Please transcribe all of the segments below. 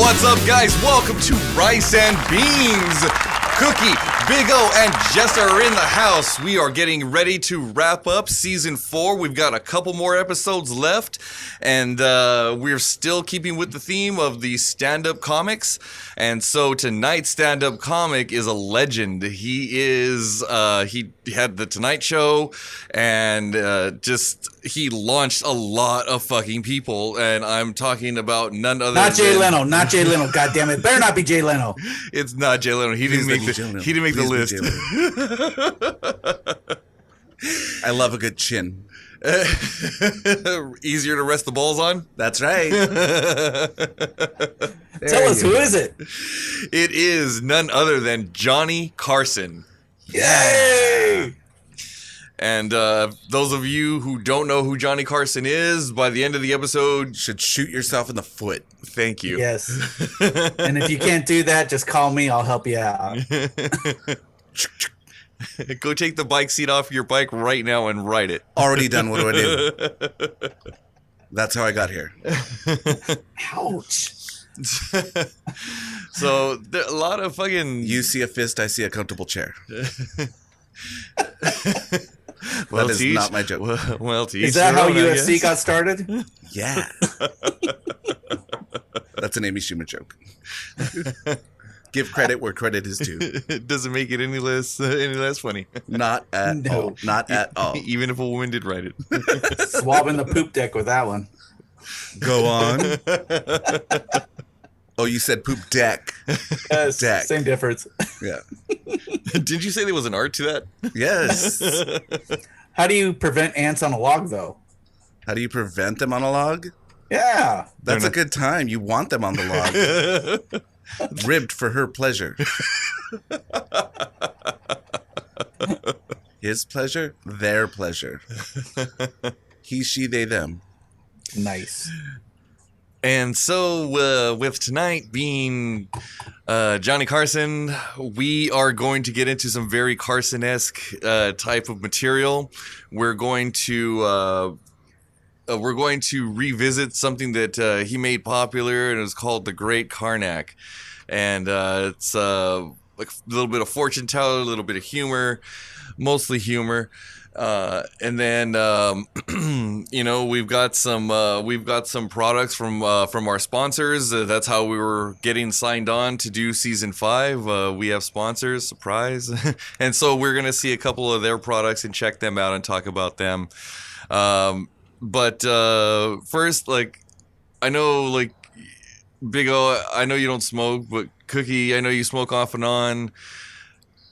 What's up, guys? Welcome to Rice and Beans. Cookie, Big O, and Jessa are in the house. We are getting ready to wrap up season 4. We've got a couple more episodes left, and we're still keeping with the theme of the stand-up comics. And so tonight's stand-up comic is a legend. He had the Tonight Show, and he launched a lot of fucking people. And I'm talking about none other not Jay Leno. Not Jay Leno. God damn it! Better not be Jay Leno. It's not Jay Leno. He didn't make the list. I love a good chin. Easier to rest the balls on? That's right. Tell us, who is it? It is none other than Johnny Carson. Yay! And those of you who don't know who Johnny Carson is, by the end of the episode, should shoot yourself in the foot. Thank you. Yes. And if you can't do that, just call me. I'll help you out. Go take the bike seat off your bike right now and ride it. Already done. What do I do? That's how I got here. Ouch. So there a lot of fucking. You see a fist, I see a comfortable chair. Well, that is not my joke. Well, is that how UFC got started? Yeah. That's an Amy Schumer joke. Give credit where credit is due. It doesn't make it any less funny. Not at all. Not at all. Even if a woman did write it. Swabbing the poop deck with that one. Go on. Oh, you said poop deck. Yes, deck. Same difference. Yeah. Did you say there was an art to that? Yes. How do you prevent ants on a log, though? How do you prevent them on a log? Yeah. That's a good time. You want them on the log. Ribbed for her pleasure. His pleasure, their pleasure. He, she, they, them. Nice. And so with tonight being Johnny Carson, we are going to get into some very Carson-esque type of material. We're going to revisit something that he made popular, and it was called The Great Karnak. And it's like a little bit of fortune teller, a little bit of humor, mostly humor. And then we've got some products from our sponsors. That's how we were getting signed on to do season 5. We have sponsors, surprise. And so we're gonna see a couple of their products and check them out and talk about them. But first, like, I know, like, Big O, I know you don't smoke, but Cookie, I know you smoke off and on.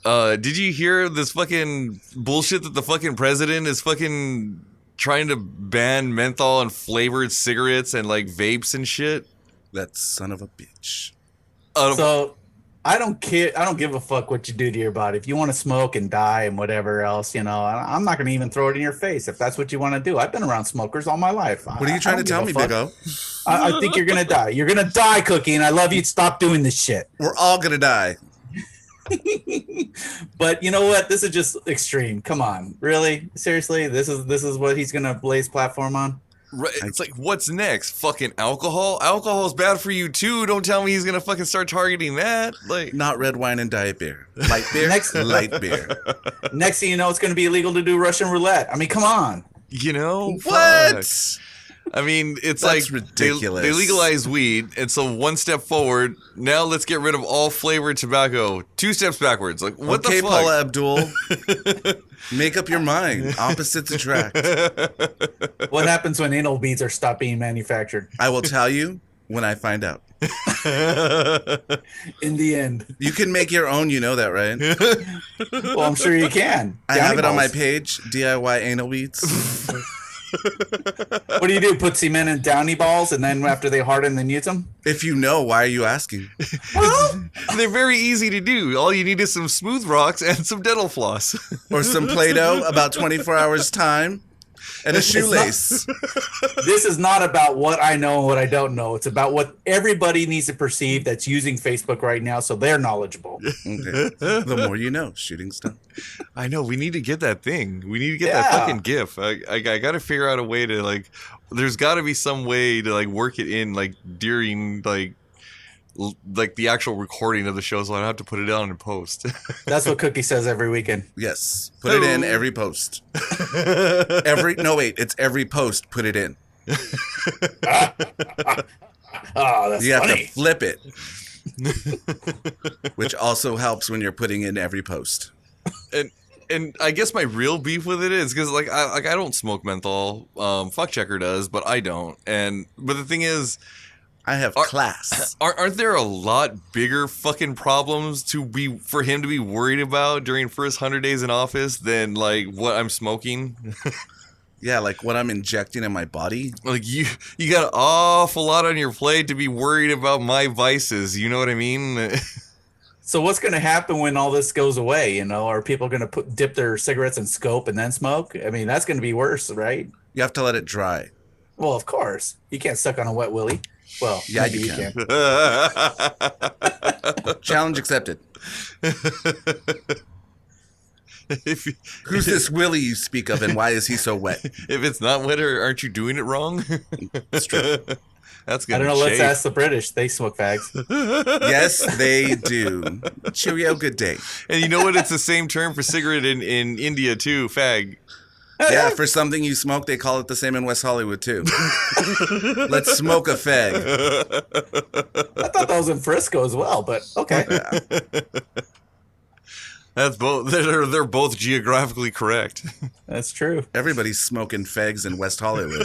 Did you hear this fucking bullshit that the fucking president is fucking trying to ban menthol and flavored cigarettes and like vapes and shit? That son of a bitch. So I don't care. I don't give a fuck what you do to your body. If you want to smoke and die and whatever else, I'm not going to even throw it in your face if that's what you want to do. I've been around smokers all my life. What are you trying to tell me, Big O? I think you're going to die. You're going to die, Cookie, and I love you. Stop doing this shit. We're all going to die. But you know what? This is just extreme. Come on. Really? Seriously? This is what he's going to blaze platform on? Right. It's like, what's next? Fucking alcohol? Alcohol's bad for you too. Don't tell me he's gonna fucking start targeting that. Like, not red wine and diet beer. Light beer. Light beer. Next thing you know, it's going to be illegal to do Russian roulette. I mean, come on. What? Fuck. I mean, it's That's like ridiculous. They legalize weed, and so one step forward. Now let's get rid of all flavored tobacco. 2 steps backwards. Like, what the fuck? Paula Abdul, make up your mind. Opposites attract. What happens when anal beads are stopped being manufactured? I will tell you when I find out. In the end. You can make your own, you know that, right? Well, I'm sure you can. I have it on my page, DIY anal beads. What do? Put cement in downy balls, and then after they harden, then use them? If you know, why are you asking? They're very easy to do. All you need is some smooth rocks and some dental floss. Or some Play-Doh, about 24 hours time, and a shoelace. This is not about what I know and what I don't know. It's about what everybody needs to perceive that's using Facebook right now, so they're knowledgeable. Okay. The more you know, shooting stuff. I know. We need to get that thing. We need to get that fucking GIF. I got to figure out a way to, like, there's got to be some way to, like, work it in, like, during, like, like the actual recording of the show, so I don't have to put it on in post. That's what Cookie says every weekend. Yes. Put it in every post. It's every post. Put it in. Oh, that's You have funny. to flip it. Which also helps when you're putting in every post. And I guess my real beef with it is because like I don't smoke menthol. Fuck Checker does, but I don't. But the thing is, I have class. aren't there a lot bigger fucking problems for him to be worried about during first 100 days in office than like what I'm smoking? Yeah, like what I'm injecting in my body. Like you got an awful lot on your plate to be worried about my vices. You know what I mean? So what's going to happen when all this goes away? You know, are people going to dip their cigarettes in scope and then smoke? I mean, that's going to be worse, right? You have to let it dry. Well, of course. You can't suck on a wet willy. Well, Yeah, maybe you can. Challenge accepted. Who's this Willie you speak of, and why is he so wet? If it's not wet, aren't you doing it wrong? That's true. That's good. I don't know. Let's ask the British. They smoke fags. Yes, they do. Cheerio, good day. And you know what? It's the same term for cigarette in India too. Fag. Yeah, for something you smoke, they call it the same in West Hollywood too. Let's smoke a fag. I thought that was in Frisco as well, but okay. Yeah. That's both. They're both geographically correct. That's true. Everybody's smoking fags in West Hollywood.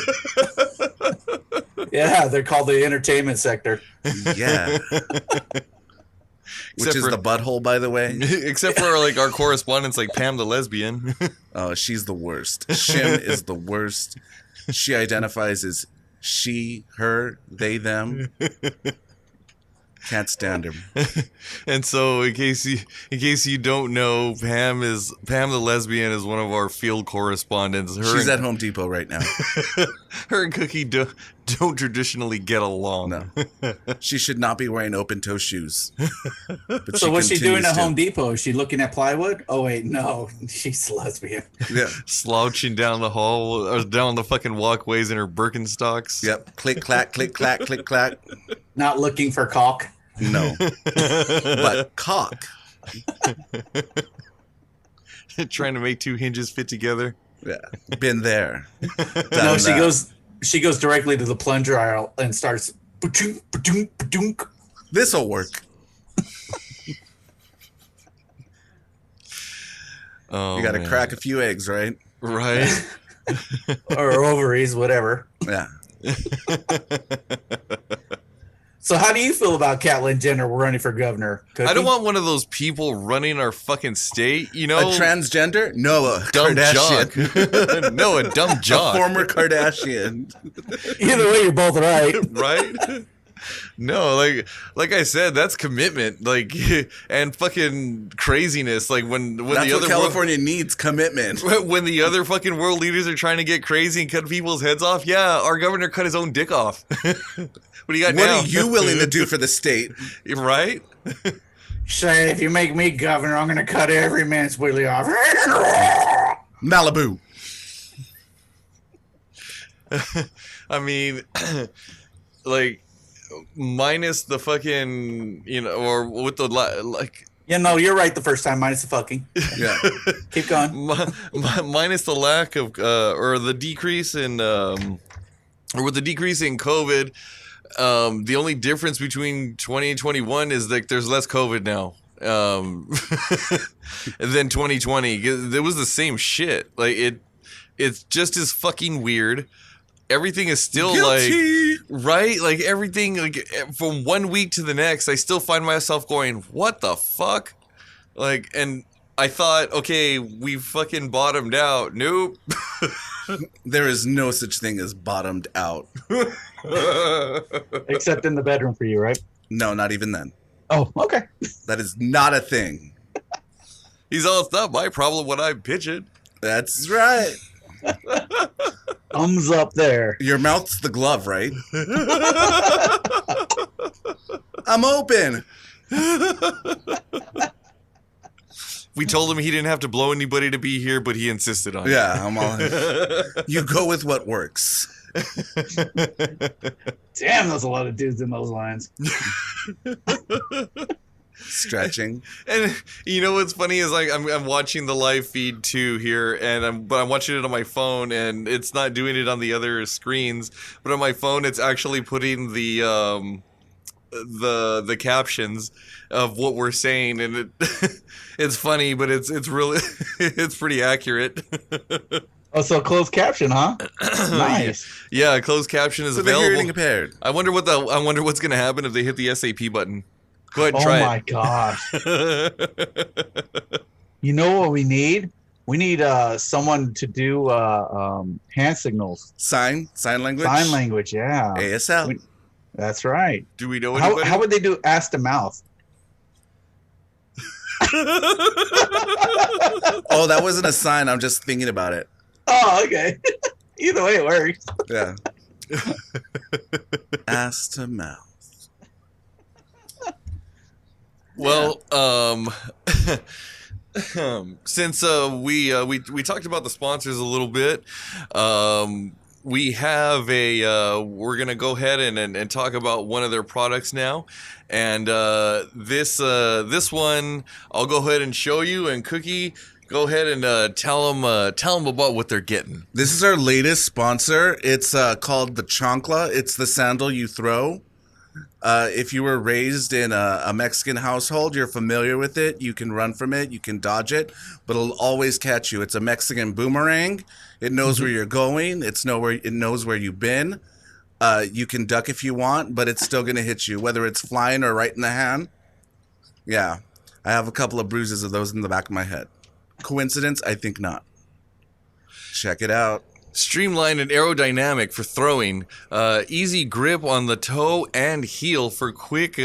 Yeah, they're called the entertainment sector. Yeah. Which is the butthole, by the way. Except for like our correspondents, like Pam the lesbian. Oh, she's the worst. Shim is the worst. She identifies as she, her, they, them. Can't stand her. And so, in case you don't know, Pam the lesbian is one of our field correspondents. She's at Home Depot right now. Her and Cookie don't traditionally get along. No, she should not be wearing open-toe shoes. But So what's she doing continues at to. Home Depot? Is she looking at plywood? Oh wait, no, she's lesbian. Yeah. Slouching down the hall or down the fucking walkways in her Birkenstocks. Yep. Click clack, click clack, click clack. Not looking for caulk. No, but cock. Trying to make two hinges fit together. Yeah, been there. No, she goes directly to the plunger aisle and starts. This'll work. Oh, You got to man. crack a few eggs, right? Right. Or ovaries, whatever. Yeah. So how do you feel about Caitlyn Jenner running for governor? Cookie? I don't want one of those people running our fucking state. You know, A transgender? No, a dumb Kardashian. jock. No, a dumb A jock. former Kardashian. Either way, you're both right. Right? No, like I said, that's commitment, like, and fucking craziness. Like when That's the what other California needs, commitment. when the other fucking world leaders are trying to get crazy and cut people's heads off. Yeah, our governor cut his own dick off. What do you got What now? are you willing to do for the state? Right? Say, if you make me governor, I'm going to cut every man's willy off. Malibu. I mean, like, minus the fucking, or with the, like, Yeah, no, you're right the first time, minus the fucking. Yeah. Keep going. minus the lack of, or the decrease in, or with the decrease in COVID, the only difference between 20 and 21 is that there's less COVID now. Than 2020. It was the same shit. Like it's just as fucking weird. Everything is still Guilty. like right, like everything like from one week to the next. I still find myself going, "What the fuck?" Like, and I thought, okay, we fucking bottomed out. Nope. There is no such thing as bottomed out. Except in the bedroom for you, right? No, not even then. Oh, okay. That is not a thing. He's all, it's not my problem when I pitch it. That's right. Thumbs up there. Your mouth's the glove, right? I'm open. We told him he didn't have to blow anybody to be here, but he insisted on it. Yeah, I'm all. You go with what works. Damn, there's a lot of dudes in those lines. Stretching. And you know what's funny is like I'm watching the live feed too here, and I'm watching it on my phone, and it's not doing it on the other screens, but on my phone it's actually putting the captions of what we're saying, and it it's funny, but it's really it's pretty accurate. Oh, so closed caption, huh? Nice. Yeah, closed caption is So they're hearing available. impaired. I wonder what's gonna happen if they hit the SAP button. Go ahead and Oh try my gosh. You know what we need? We need someone to do hand signals. Sign language. Sign language, yeah. ASL. That's right. Do we know anybody? How would they do ass to mouth? Oh, that wasn't a sign. I'm just thinking about it. Oh, okay. Either way, it works. Yeah. Ass to mouth. Well, since we talked about the sponsors a little bit, we have we're gonna go ahead and talk about one of their products now, and this one I'll go ahead and show you, and Cookie, go ahead and tell them about what they're getting. This is our latest sponsor. It's called the Chancla. It's the sandal you throw. If you were raised in a Mexican household, you're familiar with it. You can run from it. You can dodge it, but it'll always catch you. It's a Mexican boomerang. It knows where you're going. It knows where you've been. You can duck if you want, but it's still going to hit you, whether it's flying or right in the hand. Yeah. I have a couple of bruises of those in the back of my head. Coincidence? I think not. Check it out. Streamlined and aerodynamic for throwing, easy grip on the toe and heel for quick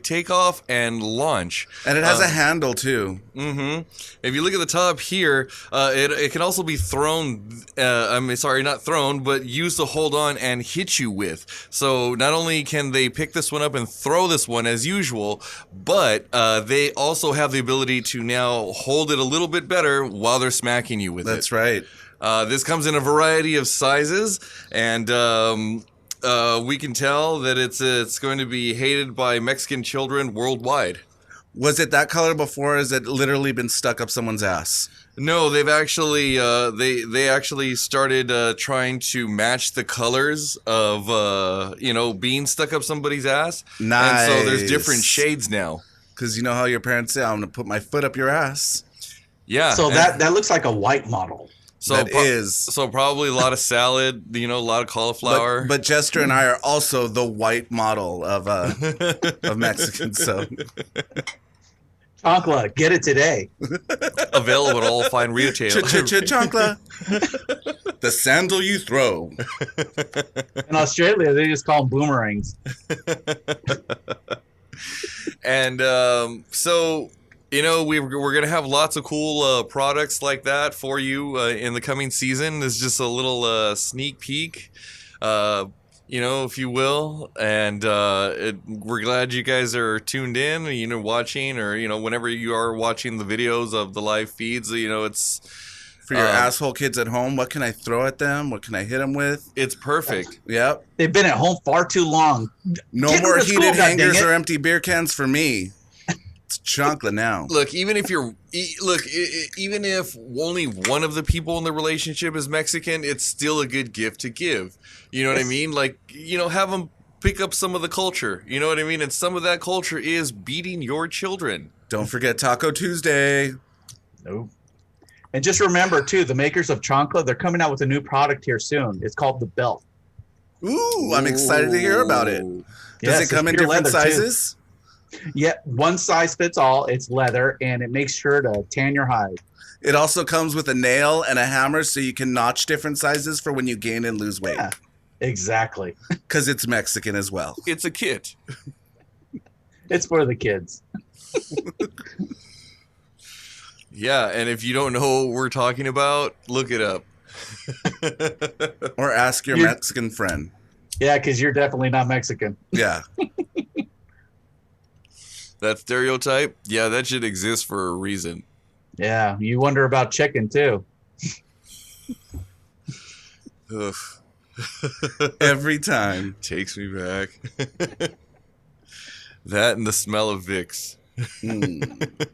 takeoff and launch. And it has a handle too. Mm-hmm. If you look at the top here, it can also be thrown. Not thrown, but used to hold on and hit you with. So not only can they pick this one up and throw this one as usual, but they also have the ability to now hold it a little bit better while they're smacking you with it. That's right. This comes in a variety of sizes, and we can tell that it's going to be hated by Mexican children worldwide. Was it that color before? Or has it literally been stuck up someone's ass? No, they've actually they actually started trying to match the colors of being stuck up somebody's ass. Nice. And so there's different shades now. Because you know how your parents say, "I'm gonna put my foot up your ass." Yeah. So that looks like a white model. So probably a lot of salad, a lot of cauliflower. But Jester and I are also the white model of Mexicans. So Chancla, get it today. Available at all fine retailers. Chancla. The sandal you throw. In Australia, they just call them boomerangs. And so we're gonna have lots of cool products like that for you in the coming season. It's just a little sneak peek, if you will. And we're glad you guys are tuned in, watching, or whenever you are watching the videos of the live feeds. It's for your asshole kids at home. What can I throw at them? What can I hit them with? It's perfect. Yep. They've been at home far too long. No Get more into school, heated hangers goddammit. or empty beer cans for me. It's Chancla now. Look, even if even if only one of the people in the relationship is Mexican, it's still a good gift to give. You know what I mean? Like, have them pick up some of the culture. You know what I mean? And some of that culture is beating your children. Don't forget Taco Tuesday. Nope. And just remember, too, the makers of Chancla, they're coming out with a new product here soon. It's called the Belt. Ooh, I'm excited to hear about it. Does it come in different sizes? Too. Yeah, one size fits all. It's leather, and it makes sure to tan your hide. It also comes with a nail and a hammer, so you can notch different sizes for when you gain and lose weight. Yeah, exactly. Because it's Mexican as well. It's a kit. It's for the kids. Yeah, and if you don't know what we're talking about, look it up. Or ask your Mexican friend. Yeah, because you're definitely not Mexican. Yeah. That stereotype, yeah, that should exist for a reason. Yeah, you wonder about chicken, too. Ugh. Every time. Takes me back. That and the smell of Vicks. Mm.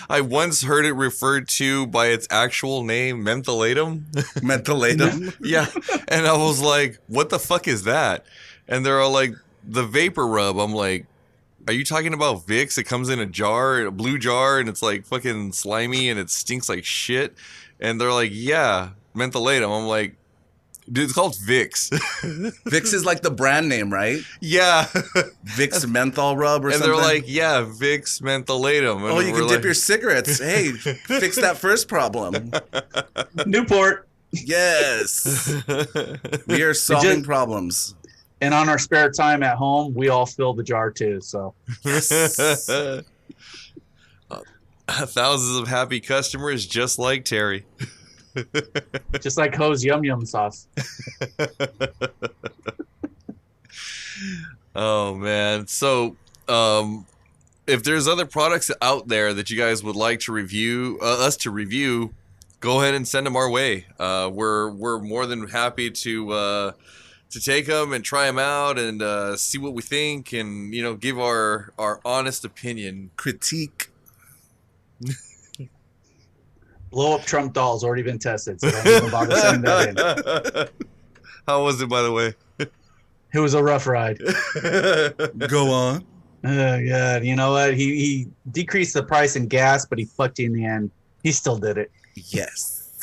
I once heard it referred to by its actual name, mentholatum. Mentholatum. Yeah, and I was like, "What the fuck is that?" And they're all like, "The vapor rub." I'm like, "Are you talking about Vicks? It comes in a jar, a blue jar, and it's like fucking slimy and it stinks like shit." And they're like, "Yeah, mentholatum." I'm like, "Dude, it's called Vicks." Vicks is like the brand name, right? Yeah. Vicks menthol rub or And something. they're like, "Yeah, Vicks mentholatum." And oh, you we're can dip like, your cigarettes. Hey, fix that first problem. Newport. Yes. We are solving problems. And on our spare time at home, we all fill the jar too. So Yes. Thousands of happy customers just like Terry. just like Ho's Yum Yum sauce. Oh man. So if there's other products out there that you guys would like to review, us to review, go ahead and send them our way. We're more than happy to take them and try them out and see what we think and give our honest opinion. Critique. Blow up Trump doll's already been tested, so don't even bother sending that in. How was it, by the way? It was a rough ride. Go on. Yeah, you know what? He decreased the price in gas, but he fucked you in the end. He still did it. Yes.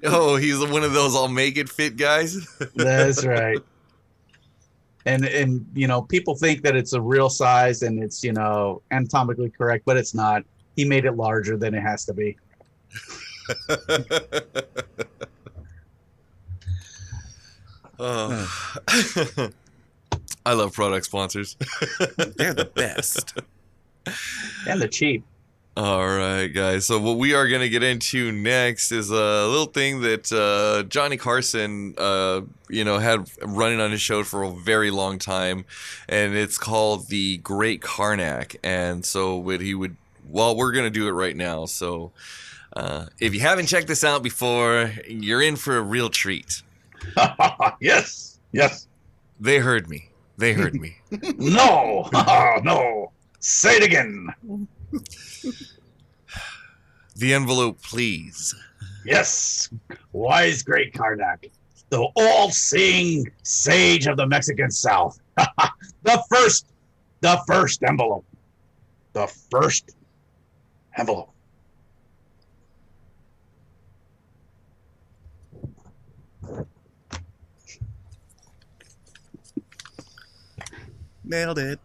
Oh, he's one of those I'll make it fit guys. That's right. And people think that it's a real size and it's anatomically correct, but it's not. He made it larger than it has to be. Oh. I love product sponsors. They're the best. And they're cheap. All right, guys. So what we are going to get into next is a little thing that Johnny Carson, had running on his show for a very long time, and it's called the Great Karnak. And so we're going to do it right now. So if you haven't checked this out before, you're in for a real treat. Yes. They heard me. No. No. Say it again. The envelope, please. Yes. Wise Great Karnak, the all-seeing sage of the Mexican South. The first envelope. The first envelope. Nailed it.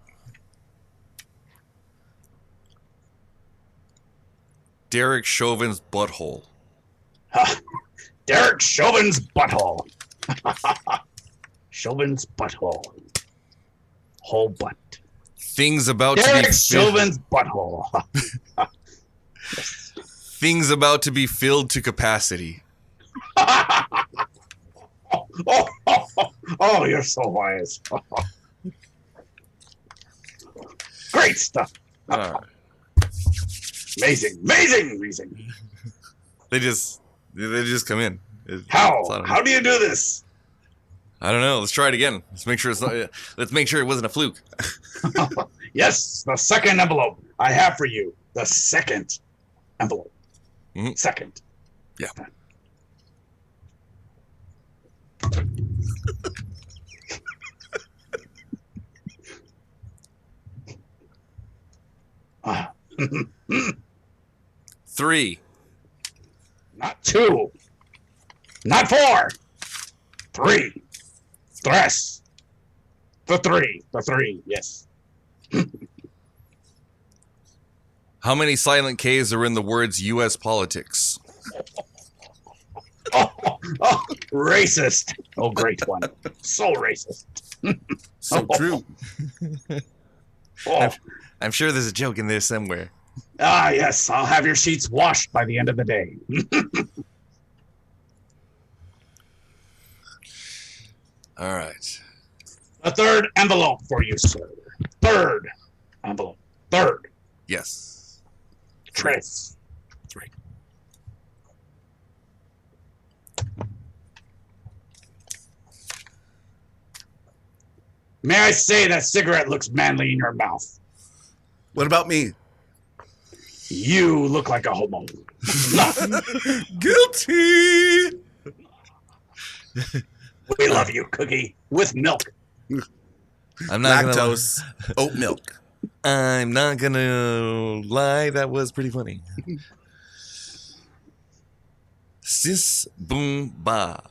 Derek Chauvin's butthole. Derek Chauvin's butthole. Chauvin's butthole. Whole butt. Things about Derek to be Chauvin's butthole. Things about to be filled to capacity. Oh, you're so wise. Great stuff. Amazing. They just come in. How do you do this? I don't know. Let's try it again. Let's make sure it wasn't a fluke. Yes, the second envelope I have for you. The second envelope. Mhm. Second. Yeah. Ah. 3. Not 2. Not 4. 3. Tres. The 3. The 3. Yes. How many silent K's are in the words U.S. politics? Oh, racist. Oh, great one. So racist. So true. Oh. I'm sure there's a joke in there somewhere. Yes. I'll have your sheets washed by the end of the day. All right. A third envelope for you, sir. Third envelope. Third. Yes. Tres. 3. May I say that cigarette looks manly in your mouth? What about me? You look like a homo. Guilty. We love you, Cookie, with milk. I'm not Lactose, oat milk. I'm not gonna lie. That was pretty funny. Sis boom ba.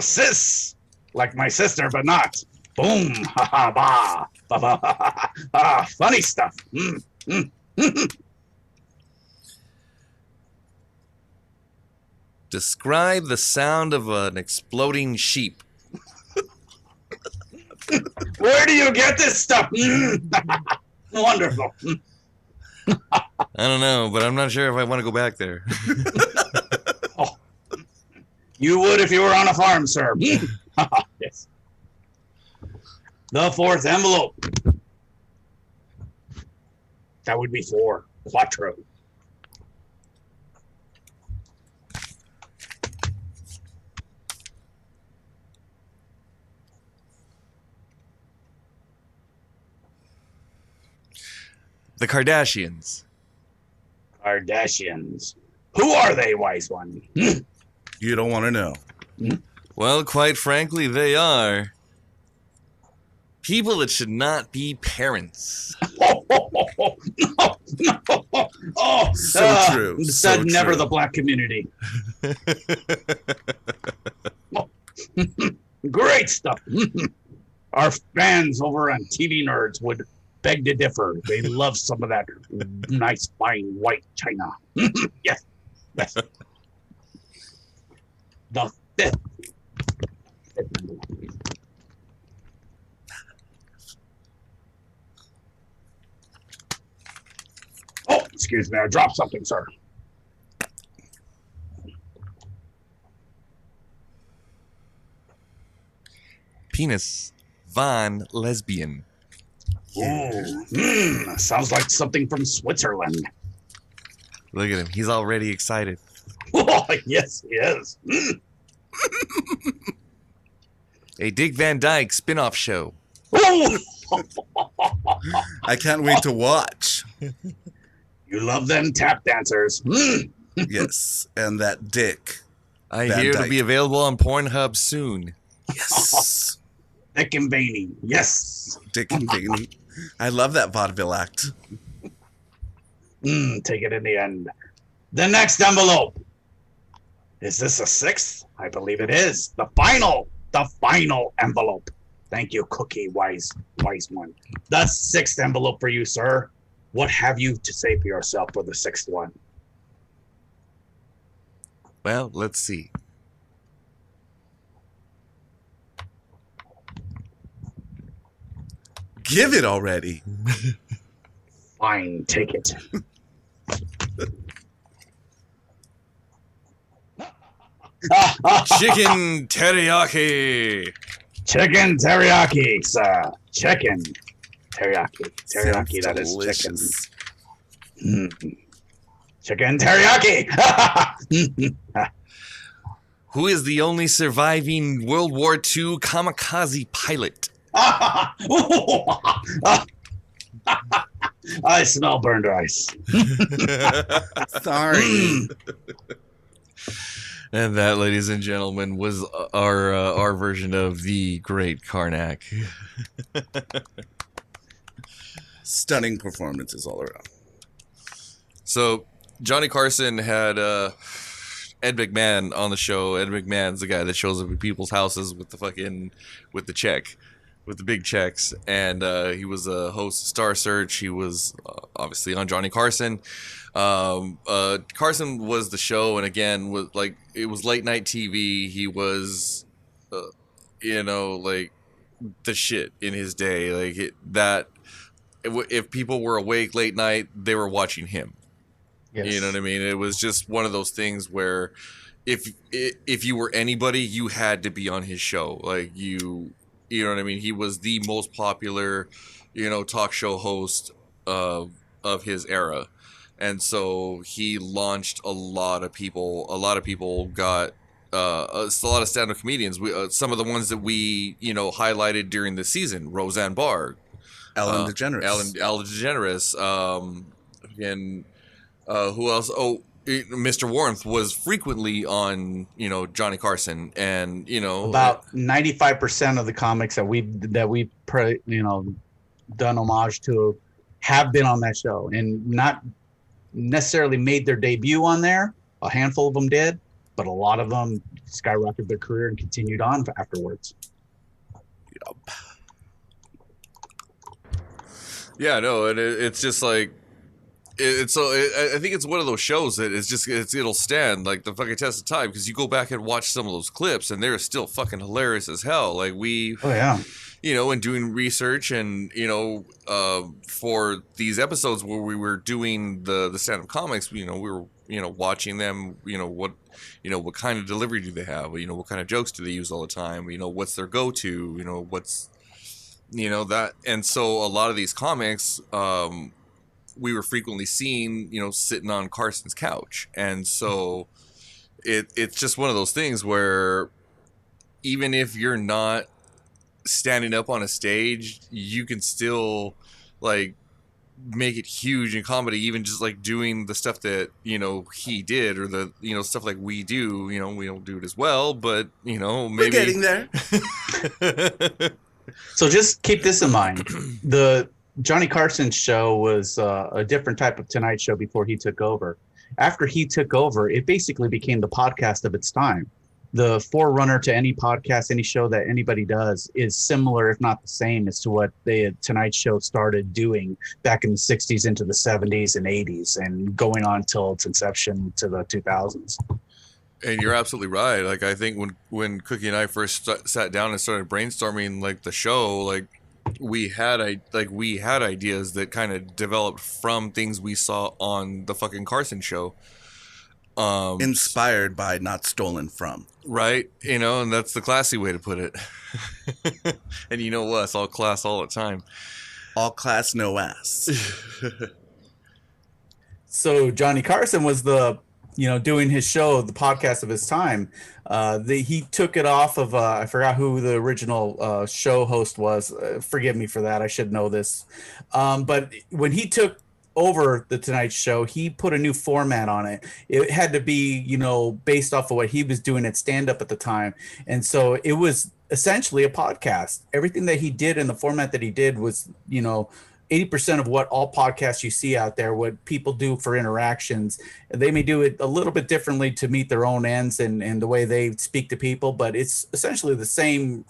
Sis, like my sister, but not. Boom, ha ha, ba, ba ba, ha, ha, ha. Funny stuff. Describe the sound of an exploding sheep. Where do you get this stuff? Wonderful. I don't know, but I'm not sure if I want to go back there. Oh, you would if you were on a farm, sir. Yes. The fourth envelope. That would be 4. Quattro. The Kardashians. Kardashians. Who are they, wise one? You don't want to know. Well, quite frankly, they are people that should not be parents. Oh, So true. Said So never true. the black community. Great stuff. Our fans over on TV Nerds would beg to differ. They love some of that nice, fine white china. Yes. Yes. The fifth. Oh, excuse me. I dropped something, sir. Penis Von Lesbian. Ooh, sounds like something from Switzerland. Look at him. He's already excited. Oh, yes, he is. A Dick Van Dyke spin-off show. Oh, I can't wait to watch. you love them tap dancers. Yes, and that dick. I Van hear it'll Dyke. be available on Pornhub soon. Yes. Thick and veiny. Yes. Dick and veiny. I love that vaudeville act. Take it in the end. The next envelope. Is this a 6th? I believe it is. The final envelope. Thank you, Cookie, wise one. The 6th envelope for you, sir. What have you to say for yourself for the 6th one? Well, let's see. Give it already. Fine, take it. Chicken teriyaki. Chicken teriyaki, sir. Chicken teriyaki. Teriyaki, Sounds that is chicken. delicious. Chicken teriyaki. Who is the only surviving World War II kamikaze pilot? I smell burned rice. Sorry. And that, ladies and gentlemen, was our version of the Great Karnak. Stunning performances all around. So Johnny Carson had Ed McMahon on the show. Ed McMahon's the guy that shows up at people's houses with the check, with the big checks, and he was a host of Star Search. He was obviously on Johnny Carson. Carson was the show, and again, was like, it was late night TV. He was, like the shit in his day. Like if people were awake late night, they were watching him. Yes. You know what I mean? It was just one of those things where if you were anybody, you had to be on his show. Like you know what I mean? He was the most popular, talk show host of his era. And so he launched a lot of people. A lot of people got it's a lot of stand-up comedians. Some of the ones that we highlighted during the season: Roseanne Barr, Ellen DeGeneres. Ellen DeGeneres, and who else? Oh, Mr. Warmth was frequently on Johnny Carson, and About 95% of the comics that we done homage to have been on that show, and not necessarily made their debut on there. A handful of them did, but a lot of them skyrocketed their career and continued on afterwards. Yeah, no, and it's just like I think it's one of those shows that it'll stand like the fucking test of time, because you go back and watch some of those clips and they're still fucking hilarious as hell. Like Oh yeah. in doing research and for these episodes where we were doing the stand-up comics, we were watching them, what kind of delivery do they have, what kind of jokes do they use all the time, what's their go-to, what's that. And so a lot of these comics we were frequently seen sitting on Carson's couch, and so it's just one of those things where even if you're not standing up on a stage, you can still like make it huge in comedy, even just like doing the stuff that he did, or the stuff like we do. We don't do it as well, but maybe we're getting there. So just keep this in mind: the Johnny Carson show was a different type of Tonight Show before he took over. After he took over, it basically became the podcast of its time. The forerunner to any podcast, any show that anybody does, is similar, if not the same, as to what the Tonight Show started doing back in the 60s into the 70s and 80s, and going on till its inception to the 2000s. And you're absolutely right. Like, I think when Cookie and I first sat down and started brainstorming like the show, like we had ideas that kind of developed from things we saw on the fucking Carson show. Inspired by, not stolen from. Right, and that's the classy way to put it. And you know us, all class all the time. All class, no ass. So Johnny Carson was doing his show, the podcast of his time. He took it off of, I forgot who the original show host was. Forgive me for that. I should know this. But when he took over the Tonight Show, he put a new format on it. It had to be, based off of what he was doing at stand-up at the time. And so it was essentially a podcast. Everything that he did in the format that he did was, 80% of what all podcasts you see out there, what people do for interactions. They may do it a little bit differently to meet their own ends and the way they speak to people, but it's essentially the same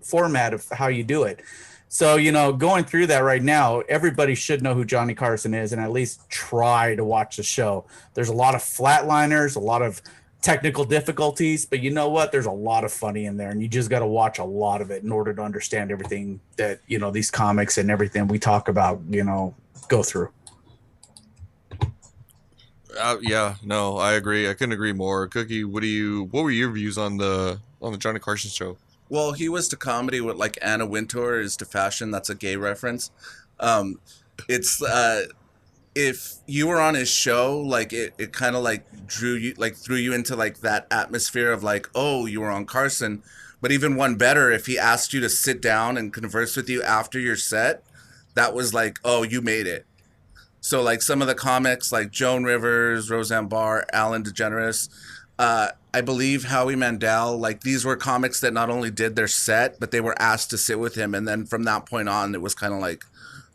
format of how you do it. So, going through that right now, everybody should know who Johnny Carson is and at least try to watch the show. There's a lot of flatliners, a lot of technical difficulties, but you know what? There's a lot of funny in there, and you just got to watch a lot of it in order to understand everything that, these comics and everything we talk about, go through. Yeah, no, I agree. I couldn't agree more. Cookie, what were your views on the Johnny Carson show? Well, he was to comedy what like Anna Wintour is to fashion. That's a gay reference. It's if you were on his show, like it kind of like threw you into like that atmosphere of like, oh, you were on Carson. But even one better, if he asked you to sit down and converse with you after your set, that was like, oh, you made it. So like some of the comics like Joan Rivers, Roseanne Barr, Ellen DeGeneres, I believe Howie Mandel, like these were comics that not only did their set, but they were asked to sit with him. And then from that point on, it was kind of like,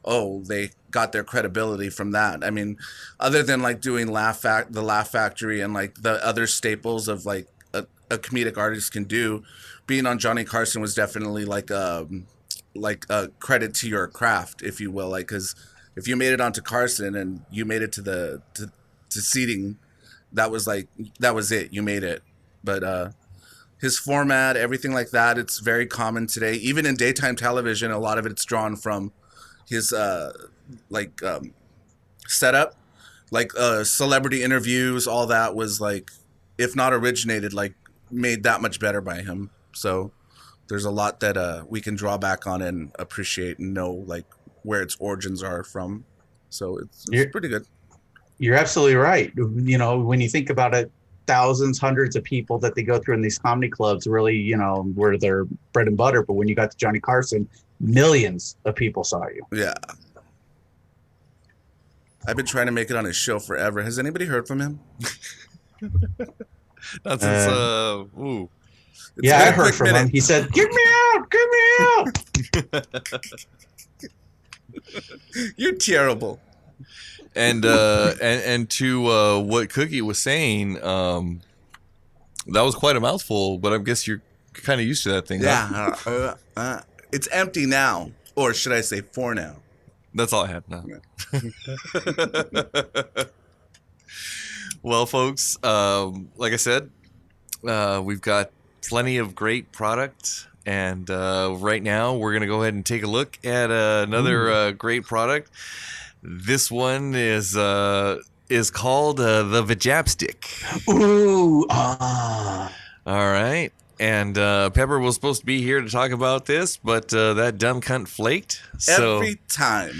oh, they got their credibility from that. I mean, other than like doing the Laugh Factory and like the other staples of like a comedic artist can do, being on Johnny Carson was definitely like a credit to your craft, if you will. Like, because if you made it onto Carson and you made it to seating, that was it. You made it. But his format, everything like that, it's very common today. Even in daytime television, a lot of it's drawn from his setup, like celebrity interviews. All that was like, if not originated, like made that much better by him. So there's a lot that we can draw back on and appreciate and know like where its origins are from. So it's pretty good. You're absolutely right. When you think about it, thousands, hundreds of people that they go through in these comedy clubs really, you know, were their bread and butter. But when you got to Johnny Carson, millions of people saw you. Yeah. I've been trying to make it on his show forever. Has anybody heard from him? Not since It's Yeah, been I a heard quick from him. minute. He said, "Get me out, get me out." You're terrible. and to what Cookie was saying, that was quite a mouthful, but I guess you're kind of used to that thing. Huh? Yeah. It's empty now. Or should I say for now? That's all I had now. Well, folks, like I said, we've got plenty of great product, and right now we're gonna go ahead and take a look at another great product. This one is called the Vajap Stick. Ooh, All right. And Pepper was supposed to be here to talk about this, but that dumb cunt flaked. So Every time.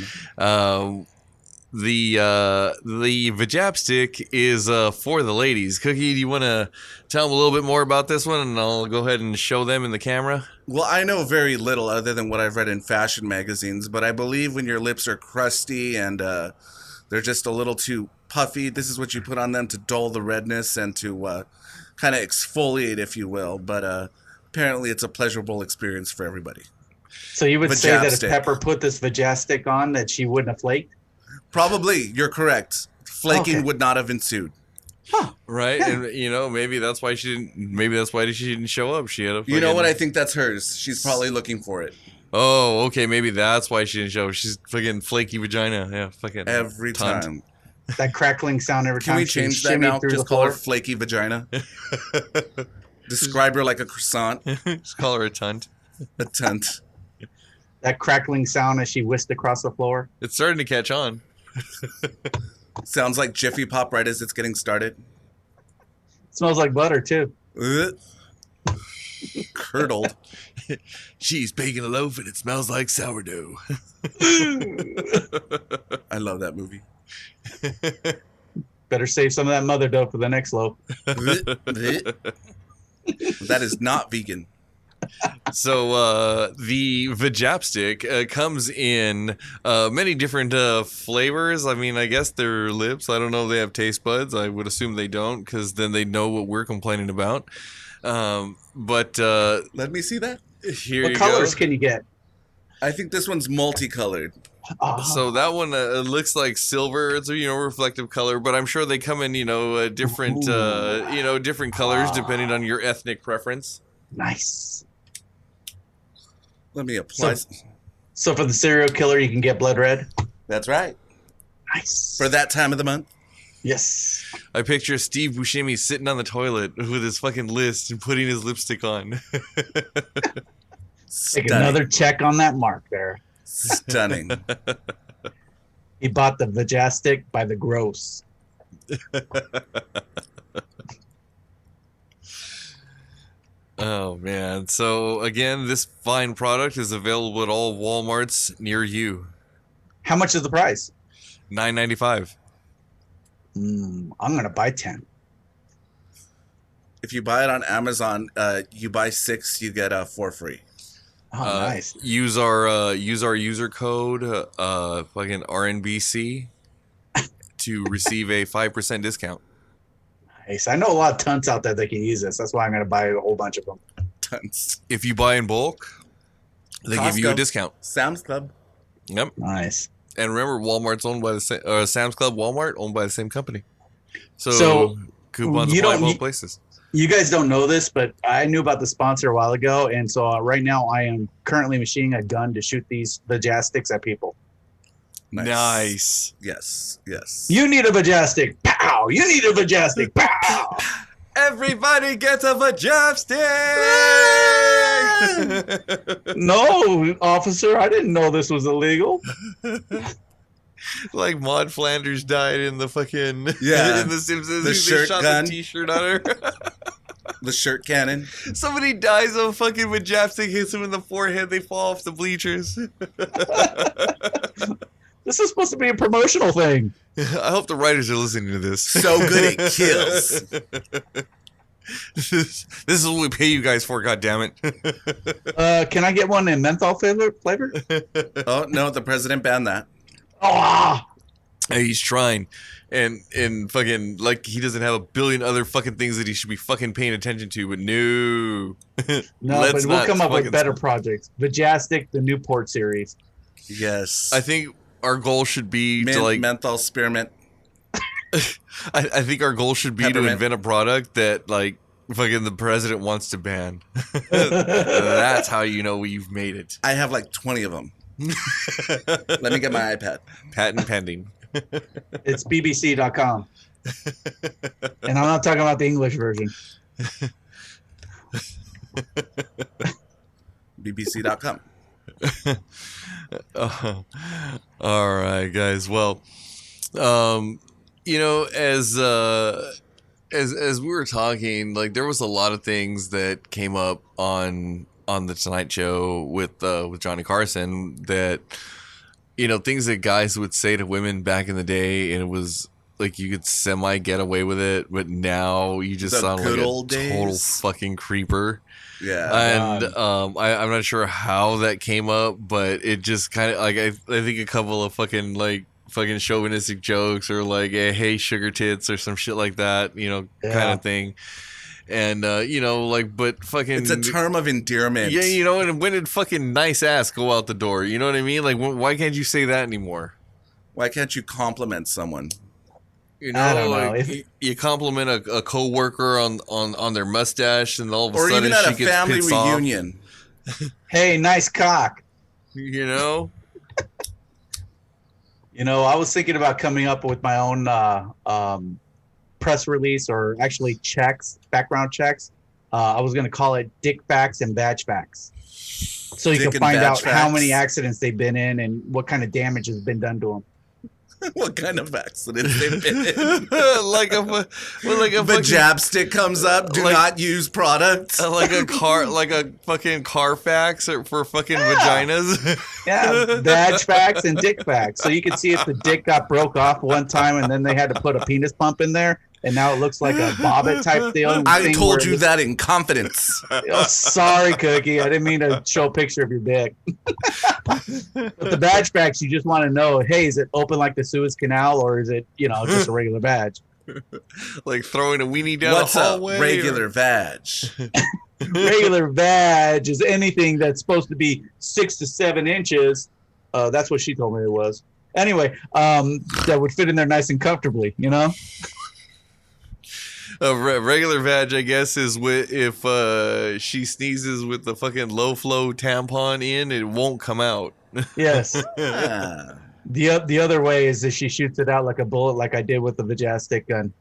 the Vajap Stick is for the ladies. Cookie, do you want to tell them a little bit more about this one, and I'll go ahead and show them in the camera? Well, I know very little other than what I've read in fashion magazines, but I believe when your lips are crusty and they're just a little too puffy, this is what you put on them to dull the redness and to kind of exfoliate, if you will. But apparently it's a pleasurable experience for everybody. so you would say that if Vajap Stick. Pepper put this Vajastic on, that she wouldn't have flaked? Probably, you're correct. Flaking Okay. would not have ensued. Right, Yeah. and you know, maybe that's why she didn't. Maybe that's why she didn't show up. She had a. You know fucking- what? I think that's hers. She's probably looking for it Oh, okay. Maybe that's why she didn't show up. She's fucking flaky vagina. Yeah, fucking every Tunt. time. That crackling sound every Can time we she change that shimmied now? through Just the call her floor. flaky vagina. Describe her like a croissant, Just call her a tunt. a tunt. That crackling sound as she whisked across the floor. It's starting to catch on. Sounds like Jiffy Pop right as it's getting started. Smells like butter too. Ugh. Curdled. She's baking a loaf and it smells like sourdough. I love that movie. Better save some of that mother dough for the next loaf. That is not vegan. So the Vajap Stick comes in many different flavors. I mean, I guess they're lips. I don't know if they have taste buds. I would assume they don't, because then they know what we're complaining about. But Let me see that. here What you colors go. can you get? I think this one's multicolored. Oh, So that one looks like silver. It's a reflective color, but I'm sure they come in different different colors depending on your ethnic preference. nice. Let me apply. So for the serial killer, you can get blood red. That's right. Nice. For that time of the month. Yes. I picture Steve Buscemi sitting on the toilet with his fucking list and putting his lipstick on. Take Stunning. another check on that mark there. Stunning. He bought the Vajastic by the gross. Oh man! So again, this fine product is available at all WalMarts near you. How much is the price? $9.95. I'm gonna buy 10. If you buy it on Amazon, you buy 6, you get 4 free. Oh, nice. Use our user code fucking RNBC to receive a 5% discount. Nice. I know a lot of tunts out there that can use this. That's why I'm gonna buy a whole bunch of them. Tons. If you buy in bulk, they give you a Costco. discount. Sam's Club. Yep. Nice. And remember, Walmart's owned by the same, Sam's Club, Walmart owned by the same company. So, coupons you apply don't both need- places. You guys don't know this, but I knew about the sponsor a while ago, and so right now I am currently machining a gun to shoot these Vajastics at people. Nice. Yes. Yes. You need a Vajastic. Pow! You need a Vajastic. Pow! Everybody gets a Vajap Stick! No, officer, I didn't know this was illegal. Like Maud Flanders died in the fucking Yeah. in the Simpsons. The They shirt shot gun. the T-shirt on her. The shirt cannon. Somebody dies of fucking Vajap Stick hits him in the forehead. They fall off the bleachers. This is supposed to be a promotional thing. I hope the writers are listening to this. So good it kills. This is what we pay you guys for, goddammit. Can I get one in menthol flavor? Oh no, the president banned that. Oh, Hey, he's trying. And fucking, like, he doesn't have a billion other fucking things that he should be fucking paying attention to, but no. no, Let's but we'll not come up with fucking better projects. Vajap Stick, the Newport series. Yes. I think our goal should be to, like, menthol spearmint. I think our goal should be to Peppermint. invent a product that, like, fucking the president wants to ban. That's how you know we've made it. I have like 20 of them. Let me get my iPad. Patent pending. It's bbc.com. And I'm not talking about the English version. BBC.com. All right, guys. Well, you know, as we were talking, like, there was a lot of things that came up on the Tonight Show with Johnny Carson that, you know, things that guys would say to women back in the day, and it was like you could semi get away with it, but now you just The sound like good a old total days. fucking creeper. Yeah. And I'm not sure how that came up, but it just kind of, like, I think a couple of fucking chauvinistic jokes, or like a hey sugar tits or some shit like that, you know, kind of thing. And you know, like, but fucking, It's a term of endearment. yeah, you know. And when did fucking nice ass go out the door? You know what I mean? Like, why can't you say that anymore? Why can't you compliment someone? You know, I don't know. like, you compliment a coworker on their mustache, and all of a Or sudden even at she a gets family pissed off. reunion. Hey, nice cock. You know. You know, I was thinking about coming up with my own press release, or actually background checks. I was going to call it Dick Facts and Badge Facts. So you Dick can and find Badge out how Facts. many accidents they've been in and what kind of damage has been done to them. What kind of accidents they've been in? like a Vajap Stick comes up. Do like- not use product. like a fucking Carfax for fucking vaginas. Yeah, Badge Facts and Dick Facts. So you can see if the dick got broke off one time and then they had to put a penis pump in there, and now it looks like a bobbit type deal. I told you that in confidence. Oh, sorry, Cookie. I didn't mean to show a picture of your dick. But the badge facts, you just want to know, hey, is it open like the Suez Canal, or is it, you know, just a regular badge? Like throwing a weenie down What's the a hallway. regular vag? Regular badge is anything that's supposed to be 6 to 7 inches. That's what she told me it was. Anyway, that would fit in there nice and comfortably, you know? A regular vag, I guess, is if she sneezes with the fucking low flow tampon in, it won't come out. Yes. Ah. The other way is that she shoots it out like a bullet, like I did with the Vajap Stick gun.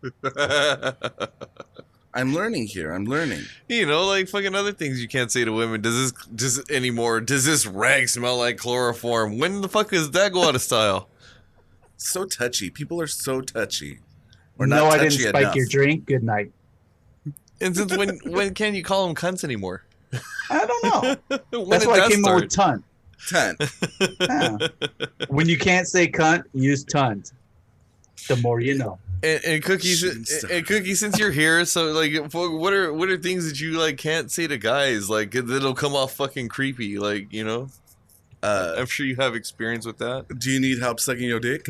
I'm learning here. I'm learning. You know, like fucking other things you can't say to women. Does this rag smell like chloroform? When the fuck does that go out of style? So touchy. People are so touchy. Or No, not I didn't touchy spike enough. your drink. Good night. And since when can you call them cunts anymore? I don't know. When That's did why I that came up start? with tunt. 10. Yeah. When you can't say cunt, use tunt. The more you know. And Cookie, Shouldn't start. and Cookie, since you're here, so like, what are things that you like can't say to guys, like that'll come off fucking creepy, like, you know? I'm sure you have experience with that. Do you need help sucking your dick?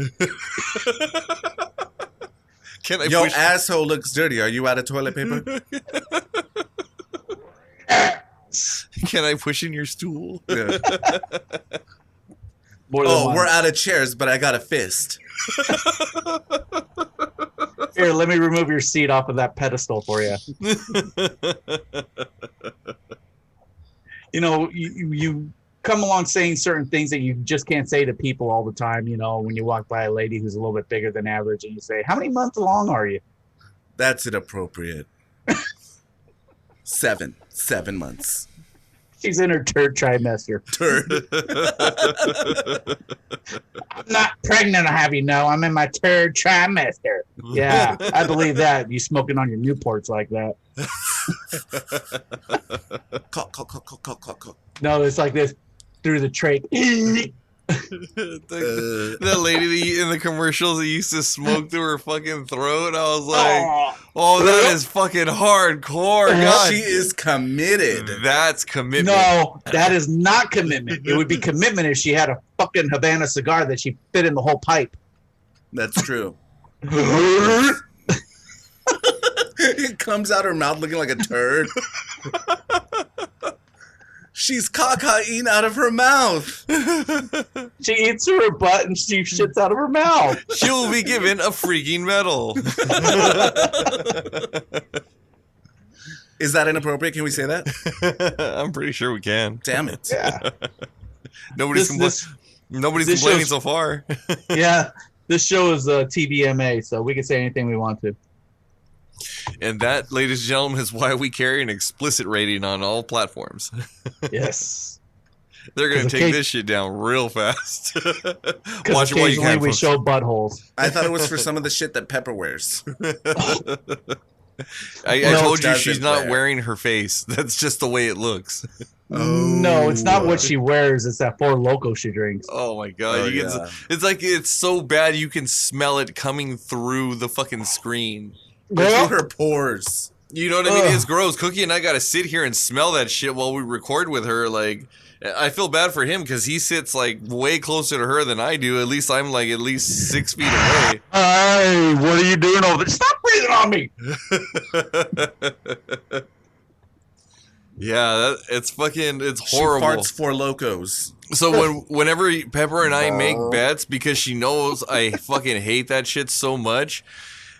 Can I Yo, push? asshole looks dirty. Are you out of toilet paper? Can I push in your stool? Yeah. More than Oh, one. we're out of chairs, but I got a fist. Here, let me remove your seat off of that pedestal for you. You know, you come along saying certain things that you just can't say to people all the time. You know, when you walk by a lady who's a little bit bigger than average, and you say, "How many months along are you?" That's inappropriate. 7 months. She's in her third trimester. Turd. I'm not pregnant, I have you know. I'm in my third trimester. Yeah, I believe that. You smoking on your Newports like that. Cock. No, it's like this through the trach. That lady in the commercials that used to smoke through her fucking throat. I was like, oh, that is fucking hardcore. God, She is committed. that's commitment. No, that is not commitment. It would be commitment if she had a fucking Havana cigar that she fit in the whole pipe. That's true. It comes out her mouth looking like a turd. She's cacaing out of her mouth. She eats through her butt and she shits out of her mouth. She'll be given a freaking medal. Is that inappropriate? Can we say that? I'm pretty sure we can. Damn it. Yeah. Nobody's this complaining show's- so far. Yeah. This show is TVMA, so we can say anything we want to. And that, ladies and gentlemen, is why we carry an explicit rating on all platforms. Yes. They're going to 'Cause take occasion- this shit down real fast. Because Watch it while you occasionally can, we folks. show buttholes. I thought it was for some of the shit that Pepper wears. I No, told you doesn't she's not wear. wearing her face. That's just the way it looks. No, it's not what she wears. It's that Four Loko she drinks. Oh my god! Oh, You yeah. it's like it's so bad you can smell it coming through the fucking screen. Through her pores. You know what I mean? Ugh. It's gross. Cookie and I got to sit here and smell that shit while we record with her. Like, I feel bad for him because he sits like way closer to her than I do. At least I'm like at least 6 feet away. Hey, what are you doing over there? Stop breathing on me! Yeah, it's horrible. She farts Four Locos. So whenever Pepper and I make bets, because she knows I fucking hate that shit so much,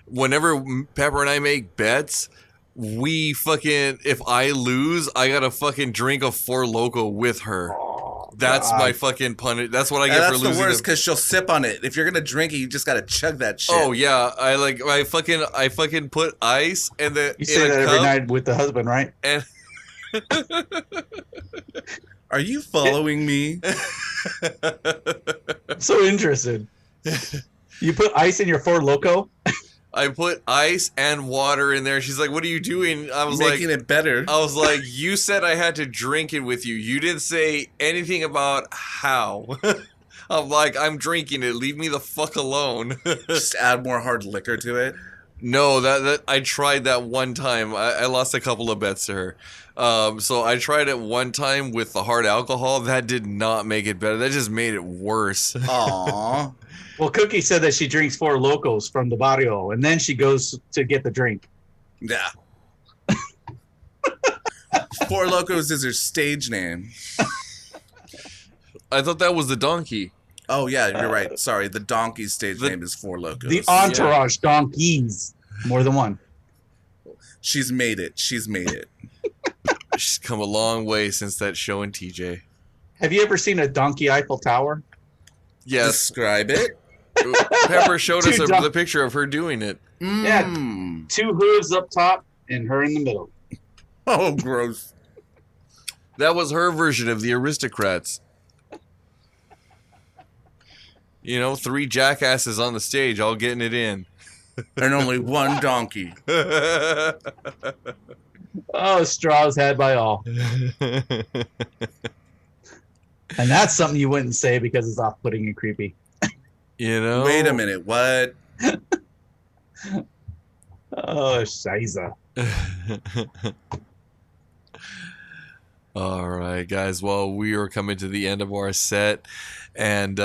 whenever Pepper and I make bets, we fucking, if I lose, I gotta fucking drink a Four Loko with her. That's my fucking punish. That's what I get And for that's losing. the worst because she'll sip on it. If you're gonna drink it, you just gotta chug that shit. Oh yeah, I fucking put ice and then You say that every night with the husband, right? and Are you following me? I'm so interested. You put ice in your Four Loko? I put ice and water in there. She's like, "What are you doing?" I was Making it better. I was like, you said I had to drink it with you. You didn't say anything about how. I'm like, I'm drinking it. Leave me the fuck alone. Just add more hard liquor to it. No, that I tried that one time. I lost a couple of bets to her. So I tried it one time with the hard alcohol. That did not make it better. That just made it worse. Aww. Well, Cookie said that she drinks Four Locos from the barrio, and then she goes to get the drink. Yeah. Four Locos is her stage name. I thought that was the donkey. Oh yeah, you're right. Sorry, the donkey's stage The- name is Four Locos. The entourage donkeys. More than one. She's made it. She's made it. She's come a long way since that show in TJ. Have you ever seen a donkey Eiffel Tower? Yes, Describe it. Pepper showed us Two the picture of her doing it. Yeah. Mm. 2 hooves up top and her in the middle. Oh, gross. That was her version of the aristocrats. You know, 3 jackasses on the stage, all getting it in. And only one donkey. Oh, straws had by all. And that's something you wouldn't say because it's off-putting and creepy. You know? Wait a minute. What? Oh, shiza. All right, guys. Well, we are coming to the end of our set, and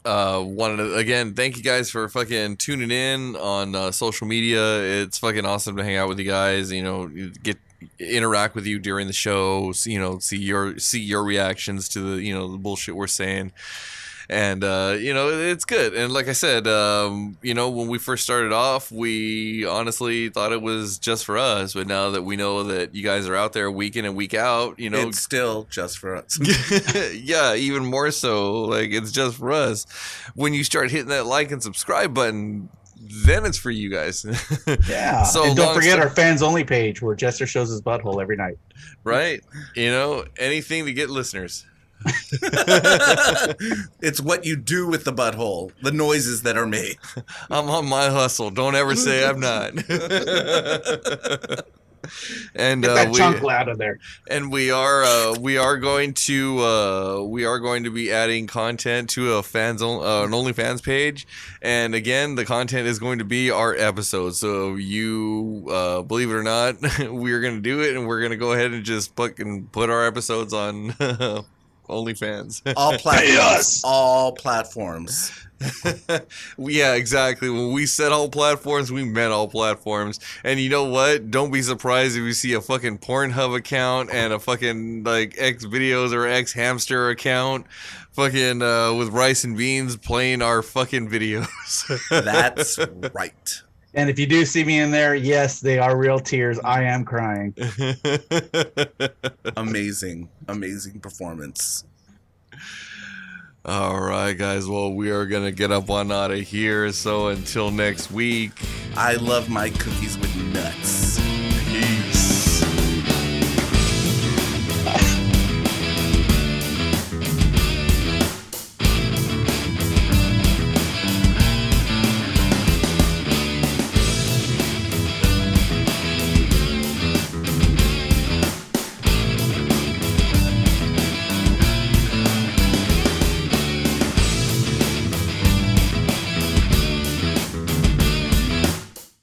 wanted to again thank you guys for fucking tuning in on social media. It's fucking awesome to hang out with you guys. You know, interact with you during the show. You know, see your reactions to the bullshit we're saying. And, it's good. And like I said, when we first started off, we honestly thought it was just for us. But now that we know that you guys are out there week in and week out, It's still just for us. yeah, even more so. Like, it's just for us. When you start hitting that like and subscribe button, then it's for you guys. Yeah. So and don't long forget sto- our fans only page where Jester shows his butthole every night. Right? Anything to get listeners. It's what you do with the butthole, the noises that are made. I'm on my hustle. Don't ever say I'm not. And Get that Chancla out of there. and we are going to be adding content to an OnlyFans page, and again, the content is going to be our episodes. So you believe it or not, we're gonna do it, and we're gonna go ahead and just fucking put our episodes on OnlyFans. All platforms. Yes! All platforms. Yeah, exactly. When we said all platforms, we meant all platforms. And you know what? Don't be surprised if you see a fucking Pornhub account and a fucking like X videos or X hamster account fucking with rice and beans playing our fucking videos. That's right. And if you do see me in there, yes, they are real tears. I am crying. Amazing. Amazing performance. All right, guys. Well, we are going to get up on out of here. So until next week. I love my cookies with nuts.